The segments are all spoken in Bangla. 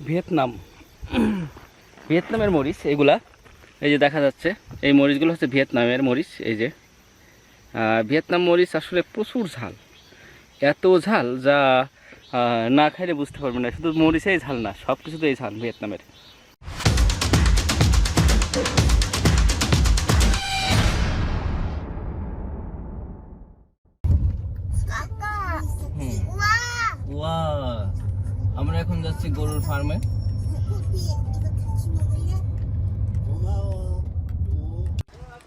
ভিয়েতনাম ভিয়েতনামের মরিচ এগুলা, এই যে দেখা যাচ্ছে এই মরিচগুলো হচ্ছে ভিয়েতনামের মরিচ। এই যে ভিয়েতনাম মরিচ আসলে প্রচুর ঝাল, এত ঝাল যা না খাইলে বুঝতে পারবেন না। শুধু মরিচেই ঝাল না, সব কিছুতেই ঝাল ভিয়েতনামের। আমরা এখন যাচ্ছি গরুর ফার্মে।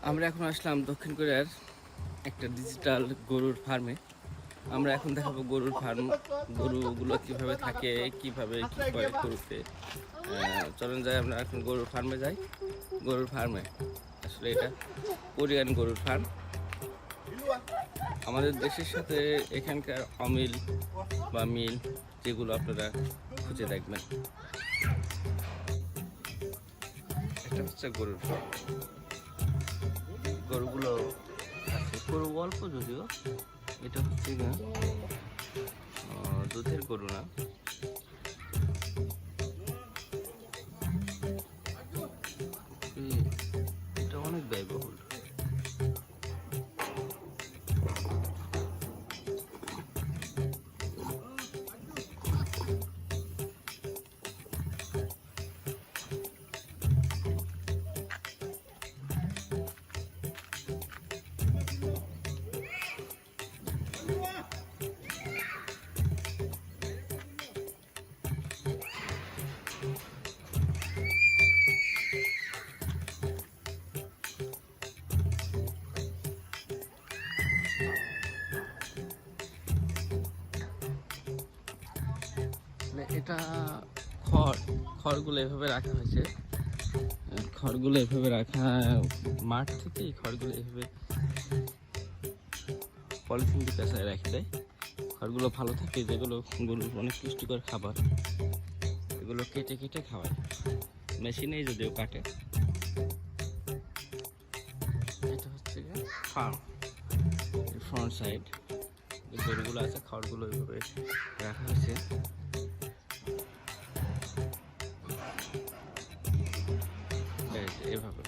আমরা এখন আসলাম দক্ষিণ কোরিয়ার একটা ডিজিটাল গরুর ফার্মে। আমরা এখন দেখাবো গরুর ফার্ম, গরুগুলো কিভাবে থাকে, কিভাবে কি করে গরুতে। চলুন যাই, আমরা এখন গরুর ফার্মে যাই। গরুর ফার্মে আসলে এটা কোরিয়ান গরুর ফার্ম। আমাদের দেশের সাথে এখানকার অমিল বা মিল যেগুলো আপনারা খুঁজে দেখবেন। এটা হচ্ছে গরুর ফার্ম। গরুগুলো আছে, গরু অল্প যদিও, এটা হচ্ছে দুধের গরু না। এটা অনেক ব্যয়বহুল। এটা খড়গুলো এভাবে রাখা হয়েছে, খড়গুলো এভাবে রাখা, মাঠ থেকে এই খড়গুলো এভাবে পলিথিন দিয়ে পেঁচায় রাখা যায়। খড়গুলো ভালো থাকে, যেগুলো গরুর অনেক পুষ্টিকর খাবার, এগুলো কেটে কেটে খাওয়ায়, মেশিনেই যদিও কাটে। এটা হচ্ছে ফার্ম, ফ্রন্ট সাইড গরুগুলো আছে, খড়গুলো এভাবে রাখা হয়েছে। এভাবে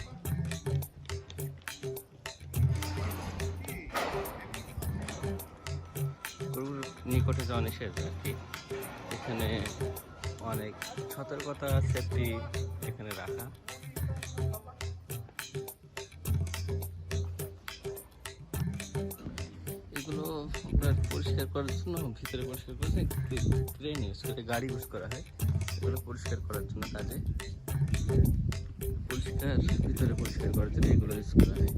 গরুর নিকটে যাওয়া নিষেধ আর কি। এখানে অনেক সতর্কতা, সেফটি এখানে রাখা। এগুলো আপনার পরিষ্কার করার জন্য, ভিতরে পরিষ্কার করতে ট্রেন ইউজ করে, গাড়ি ইউজ করা হয় এগুলো পরিষ্কার করার জন্য। কাজে পরিষ্কার, ভিতরে পরিষ্কার করার জন্য এগুলো ইউজ করা হয়।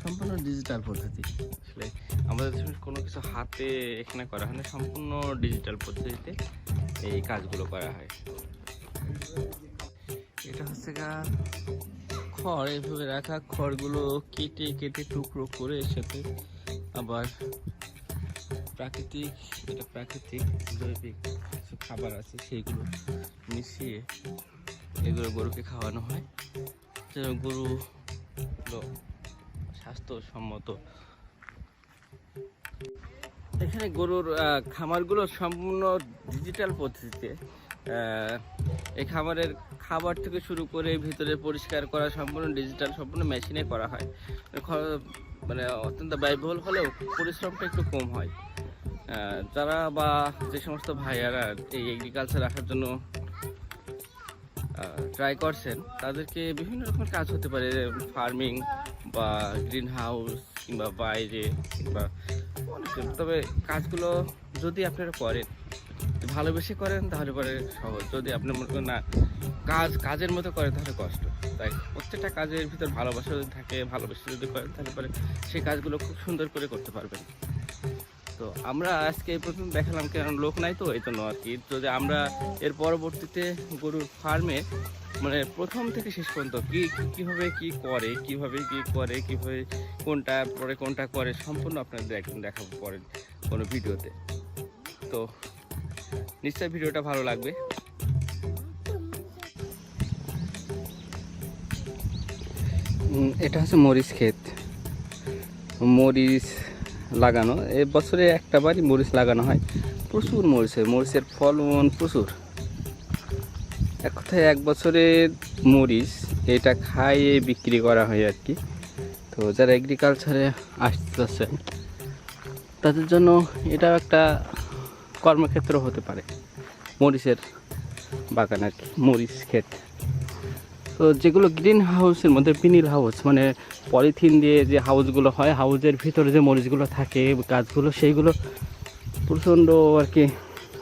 সম্পূর্ণ ডিজিটাল পদ্ধতি। আসলে আমাদের দেশে কোনো কিছু হাতে এখানে করা হয় না, সম্পূর্ণ ডিজিটাল পদ্ধতিতে এই কাজগুলো করা হয়। এটা হচ্ছে খড় এভাবে রাখা, খড়গুলো কেটে কেটে টুকরো করে এর সাথে আবার প্রাকৃতিক, এটা প্রাকৃতিক জৈবিক কিছু খাবার আছে, সেইগুলো মিশিয়ে এগুলো গরুকে খাওয়ানো হয়, যেন গরুগুলো স্বাস্থ্যসম্মত। এখানে গরুর খামারগুলো সম্পূর্ণ ডিজিটাল পদ্ধতিতে। এই খামারের খাবার থেকে শুরু করে ভিতরে পরিষ্কার করা সম্পূর্ণ ডিজিটাল, সম্পূর্ণ মেশিনে করা হয়। মানে অত্যন্ত ব্যয়বহুল হলেও পরিশ্রমটা একটু কম হয়। যারা বা যে সমস্ত ভাইয়ারা এই এগ্রিকালচার রাখার জন্য ট্রাই করছেন, তাদেরকে বিভিন্ন রকমের কাজ হতে পারে, ফার্মিং বা গ্রিন হাউস কিংবা বাইরে কিংবা অনেক। তবে কাজগুলো যদি আপনারা করেন, ভালোবেসে করেন, তাহলে পরে সহজ। যদি আপনি মনে করেন না কাজের মতো করেন, তাহলে কষ্ট। তাই প্রত্যেকটা কাজের ভিতর ভালোবাসা যদি থাকে, ভালোবেসে যদি করেন, তাহলে পরে সেই কাজগুলো খুব সুন্দর করে করতে পারবেন। তো আমরা আজকে এই প্রথম দেখালাম, কারণ লোক নাই তো এই জন্য আর কি। যদি আমরা এর পরবর্তীতে গরুর ফার্মে মানে প্রথম থেকে শেষ পর্যন্ত কীভাবে কি করে, কোনটা পরে কোনটা করে, সম্পূর্ণ আপনাদের দেখাবো পরে কোনো ভিডিওতে। তো নিশ্চয়ই ভিডিওটা ভালো লাগবে। এটা হচ্ছে মরিচ ক্ষেত, মরিচ লাগানো। বছরে একটা বারই মরিচ লাগানো হয়। প্রচুর মরিচের ফলন প্রচুর। এক কথায় 1 বছরের মরিচ এটা খাইয়ে বিক্রি করা হয় আর কি। তো যারা এগ্রিকালচারে আসতে চাচ্ছেন তাদের জন্য এটা একটা কর্মক্ষেত্র হতে পারে, মরিচের বাগান আর কি, মরিচ ক্ষেত। তো যেগুলো গ্রিন হাউসের মধ্যে, বিনিল হাউস মানে পলিথিন দিয়ে যে হাউসগুলো হয়, হাউসের ভিতরে যে মরিচগুলো থাকে গাছগুলো, সেইগুলো প্রচণ্ড আর কি,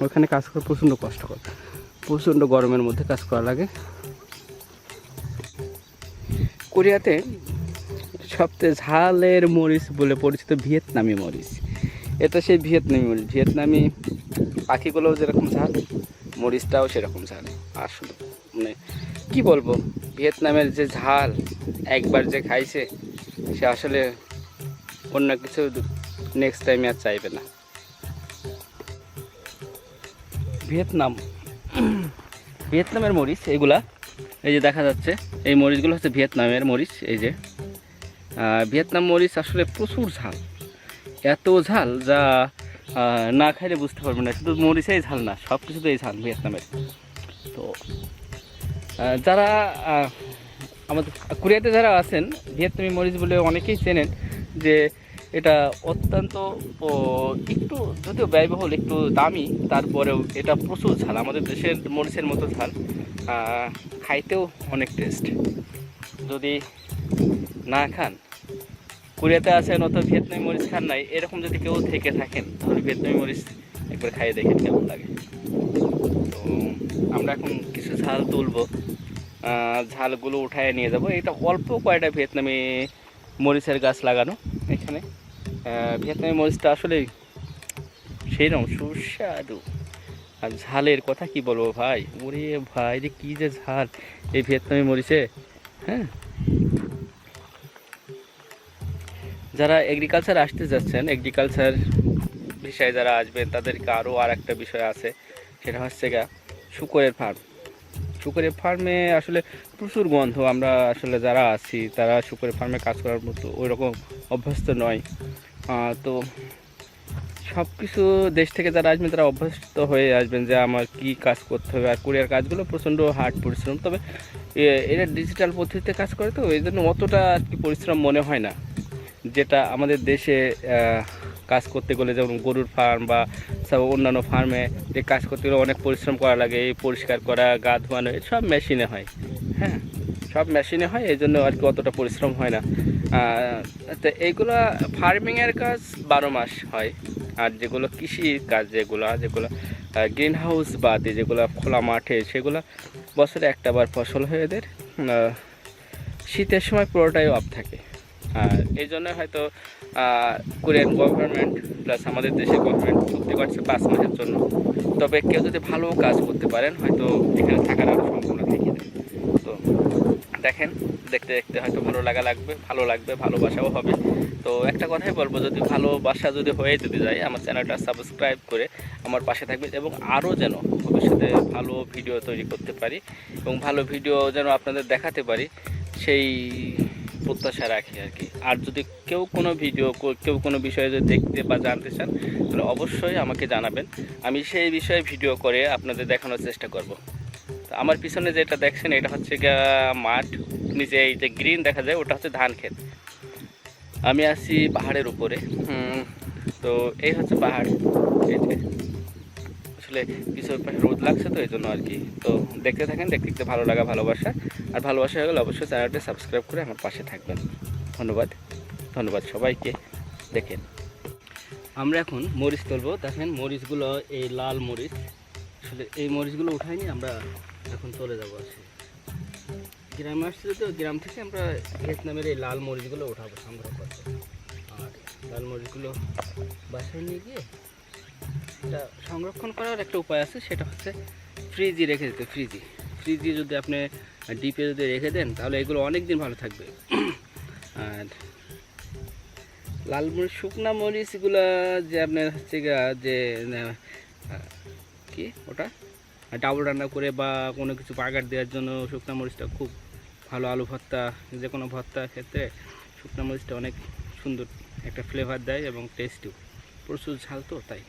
ওখানে কাজ করা প্রচণ্ড কষ্টকর, প্রচণ্ড গরমের মধ্যে কাজ করা লাগে। কোরিয়াতে সবচেয়ে ঝালের মরিচ বলে পরিচিত ভিয়েতনামি মরিচ। এটা সেই ভিয়েতনামি মরিচ, ভিয়েতনামি পাখিগুলোও যেরকম ঝাল, মরিচটাও সেরকম ঝাল। আসলে মানে কি বলবো, ভিয়েতনামের যে ঝাল একবার যে খাইছে সে আসলে অন্য কিছু নেক্সট টাইমে আর চাইবে না। ভিয়েতনামের মরিচ এগুলা, এই যে দেখা যাচ্ছে এই মরিচগুলো হচ্ছে ভিয়েতনামের মরিচ। এই যে ভিয়েতনাম মরিচ আসলে প্রচুর ঝাল, এত ঝাল যা না খাইলে বুঝতে পারবে না। শুধু মরিচেই ঝাল না, সব কিছুতেই ঝাল ভিয়েতনামের। তো যারা আমাদের কোরিয়াতে যারা আছেন, ভিয়েতনামি মরিচ বলে অনেকেই চেনেন যে এটা অত্যন্ত একটু যদিও ব্যয়বহুল, একটু দামি, তারপরেও এটা প্রচুর ঝাল, আমাদের দেশের মরিচের মতো ঝাল, খাইতেও অনেক টেস্ট। যদি না খান, কোরিয়াতে আছেন অথবা ভিয়েতনামি মরিচ খান নাই, এরকম যদি কেউ থেকে থাকেন তাহলে ভিয়েতনামি মরিচ একবার খাইয়ে দেখেন কেমন লাগে। তো আমরা এখন কিছু ঝাল তুলবো, ঝালগুলো উঠায় নিয়ে যাব। এটা অল্প কয়টা ভিয়েতনামি মরিচের গাছ লাগানো এখানে। ভিয়েতনামি মরিচটা আসলে সেই রকম সুস্বাদু, আর ঝালের কথা কি বলবো ভাই, ওরে ভাই রে কী যে ঝাল এই ভিয়েতনামি মরিচে। হ্যাঁ, যারা এগ্রিকালচার আসতে যাচ্ছেন, এগ্রিকালচার বিষয়ে যারা আসবেন তাদেরকে আরও আর একটা বিষয় আছে, সেটা হচ্ছে গা শূকরের ফার্ম। শূকরের ফার্মে আসলে প্রচুর গন্ধ, আমরা আসলে যারা আছি তারা শূকরের ফার্মে কাজ করার মতো ওই রকম অভ্যস্ত নয়। তো সব কিছু দেশ থেকে যারা আসবেন তারা অভ্যস্ত হয়ে আসবেন যে আমার কি কাজ করতে হবে। আর কোরিয়ার কাজগুলো প্রচণ্ড হার্ড পরিশ্রম, তবে এরা ডিজিটাল পদ্ধতিতে কাজ করে, তো এই জন্য অতটা আর কি পরিশ্রম মনে হয় না, যেটা আমাদের দেশে কাজ করতে গেলে, যেমন গরুর ফার্ম বা সব অন্যান্য ফার্মে যে কাজ করতে গেলে অনেক পরিশ্রম করা লাগে, এই পরিষ্কার করা, গা ধোয়ানো, সব মেশিনে হয়। হ্যাঁ, সব মেশিনে হয়, এই জন্য আর কি অতটা পরিশ্রম হয় না। তো এইগুলো ফার্মিংয়ের কাজ 12 মাস হয়। আর যেগুলো কৃষির কাজ, যেগুলো গ্রিন হাউস বাদে যেগুলো খোলা মাঠে, সেগুলো বছরে একটাবার ফসল হয়ে এদের শীতের সময় পুরোটাই অফ থাকে। আর এই জন্য হয়তো কোরিয়ান গভর্নমেন্ট প্লাস আমাদের দেশের গভর্নমেন্ট চুক্তি করছে 5 মাসের জন্য। তবে কেউ যদি ভালো কাজ করতে পারেন হয়তো এখানে থাকার আরও সম্ভাবনা থেকে যায়। তো দেখেন, দেখতে দেখতে হয়তো ভালো লাগবে, ভালোবাসাও হবে। তো একটা কথাই বলবো, যদি ভালোবাসা যদি হয়ে যায়, আমার চ্যানেলটা সাবস্ক্রাইব করে আমার পাশে থাকবে, এবং আরও যেন ভবিষ্যতে ভালো ভিডিও তৈরি করতে পারি এবং ভালো ভিডিও যেন আপনাদের দেখাতে পারি, সেই প্রত্যাশা রাখি আর কি। আর যদি কেউ কোনো বিষয়ে যদি দেখতে বা জানতে চান তাহলে অবশ্যই আমাকে জানাবেন, আমি সেই বিষয়ে ভিডিও করে আপনাদের দেখানোর চেষ্টা করব। তো আমার পিছনে যেটা দেখছেন এটা হচ্ছে মাঠ, নিচে এই যে গ্রিন দেখা যায় ওটা হচ্ছে ধান ক্ষেত। আমি আছি পাহাড়ের উপরে। তো এই হচ্ছে পাহাড়, এই যে আসলে কিছু রোদ লাগছে তো এই জন্য আর কি। তো দেখতে থাকেন, দেখতে ভালো লাগা, ভালোবাসা। আর ভালোবাসা হয়ে গেলে অবশ্যই চ্যানেলটা সাবস্ক্রাইব করে আমার পাশে থাকবেন। ধন্যবাদ সবাইকে। দেখেন আমরা এখন মরিচ তুলবো। দেখেন মরিচগুলো, এই লাল মরিচ, আসলে এই মরিচগুলো উঠাইনি, আমরা এখন চলে যাবো। আসলে গ্রামে আসছে, তো গ্রাম থেকে আমরা ভিয়েতনামের এই লাল মরিচগুলো উঠাবো সংগ্রহ করতে। আর লাল মরিচগুলো বাসায় নিয়ে গিয়ে এটা সংরক্ষণ করার একটা উপায় আছে, সেটা হচ্ছে ফ্রিজে রেখে দিতে। ফ্রিজে যদি আপনি ডিপে যদি রেখে দেন তাহলে এগুলো অনেক দিন ভালো থাকবে। আর লাল মরিচ, শুকনা মরিচগুলো যে আপনার হচ্ছে যে কি ওটা ডাবল রান্না করে বা কোনো কিছু বাগার দেওয়ার জন্য শুকনা মরিচটা খুব ভালো। আলু ভর্তা, যে কোনো ভর্তার ক্ষেত্রে শুকনা মরিচটা অনেক সুন্দর একটা ফ্লেভার দেয় এবং টেস্টিও। প্রচুর ঝাল তো তাই।